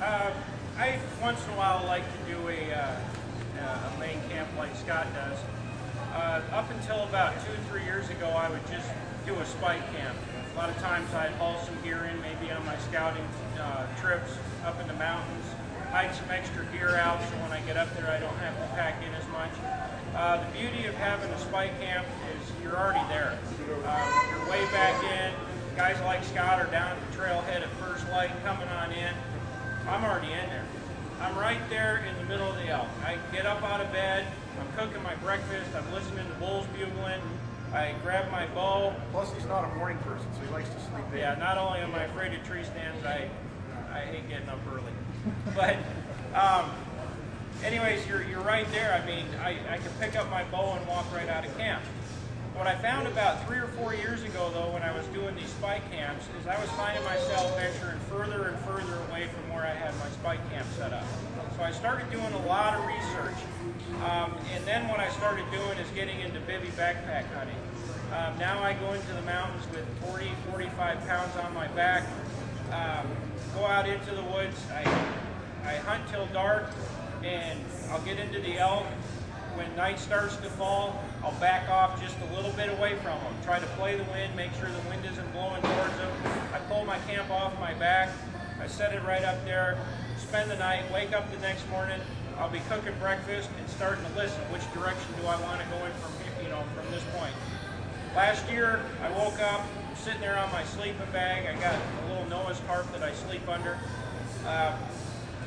I once in a while like to do a main camp like Scott does. Up until about 2 or 3 years ago, I would just do a spike camp. A lot of times I'd haul some gear in, maybe on my scouting trips up in the mountains, hide some extra gear out so when I get up there I don't have to pack in as much. The beauty of having a spike camp is you're already there. You're way back in. Guys like Scott are down at the trailhead at first light coming on in. I'm already in there. I'm right there in the middle of the elk. I get up out of bed, I'm cooking my breakfast, I'm listening to bulls bugling, I grab my bow. Plus he's not a morning person, so he likes to sleep in. Yeah, not only am I afraid of tree stands, I hate getting up early. But anyways, you're right there. I mean, I can pick up my bow and walk right out of camp. What I found about 3 or 4 years ago, though, when I was doing these spike camps, is I was finding myself venturing further and further away from where I had my spike camp set up. So I started doing a lot of research. And then what I started doing is getting into bivvy backpack hunting. Now I go into the mountains with 40, 45 pounds on my back, go out into the woods, I hunt till dark, and I'll get into the elk. When night starts to fall, I'll back off just a little bit away from them. Try to play the wind, make sure the wind isn't blowing towards them. I pull my camp off my back, I set it right up there, spend the night, wake up the next morning, I'll be cooking breakfast and starting to listen. Which direction do I want to go in from here, from this point? Last year, I woke up, sitting there on my sleeping bag. I got a little Noah's tarp that I sleep under.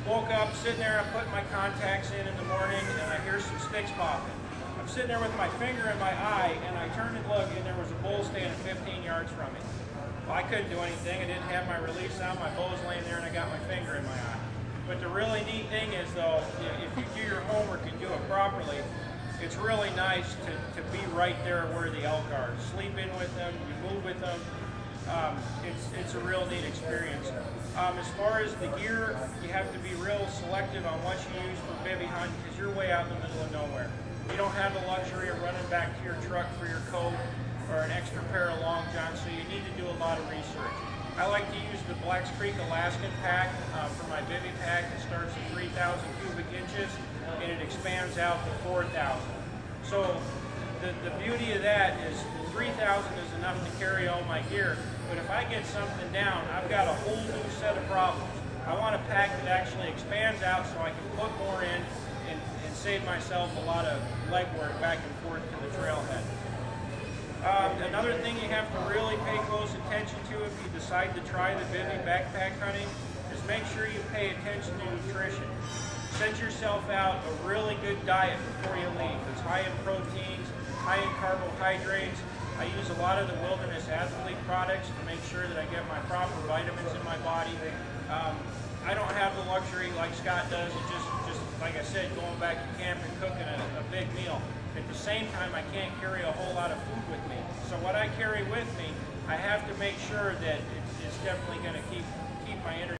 Woke up, sitting there, I'm putting my contacts in the morning, and I hear some sticks popping. I'm sitting there with my finger in my eye, and I turned and looked, and there was a bull standing 15 yards from me. Well, I couldn't do anything. I didn't have my release out. My bow was laying there, and I got my finger in my eye. But the really neat thing is, though, if you do your homework and do it properly, it's really nice to be right there where the elk are. Sleep in with them, you move with them. It's a real neat experience. As far as the gear, you have to be real selective on what you use for bivvy hunting because you're way out in the middle of nowhere. You don't have the luxury of running back to your truck for your coat or an extra pair of long johns, so you need to do a lot of research. I like to use the Blacks Creek Alaskan pack for my bivvy pack. It starts at 3,000 cubic inches and it expands out to 4,000. So the beauty of that is 3,000 is enough to carry all my gear, but if I get something down, I've got a whole new set of problems. I want a pack that actually expands out so I can put more in and save myself a lot of legwork back and forth to the trailhead. Another thing you have to really pay close attention to if you decide to try the bivvy backpack hunting is make sure you pay attention to nutrition. Set yourself out a really good diet before you leave. It's high in proteins, high in carbohydrates. I use a lot of the Wilderness Athlete products to make sure that I get my proper vitamins in my body. I don't have the luxury like Scott does of just like I said, going back to camp and cooking a big meal. At the same time, I can't carry a whole lot of food with me. So what I carry with me, I have to make sure that it's definitely going to keep my energy.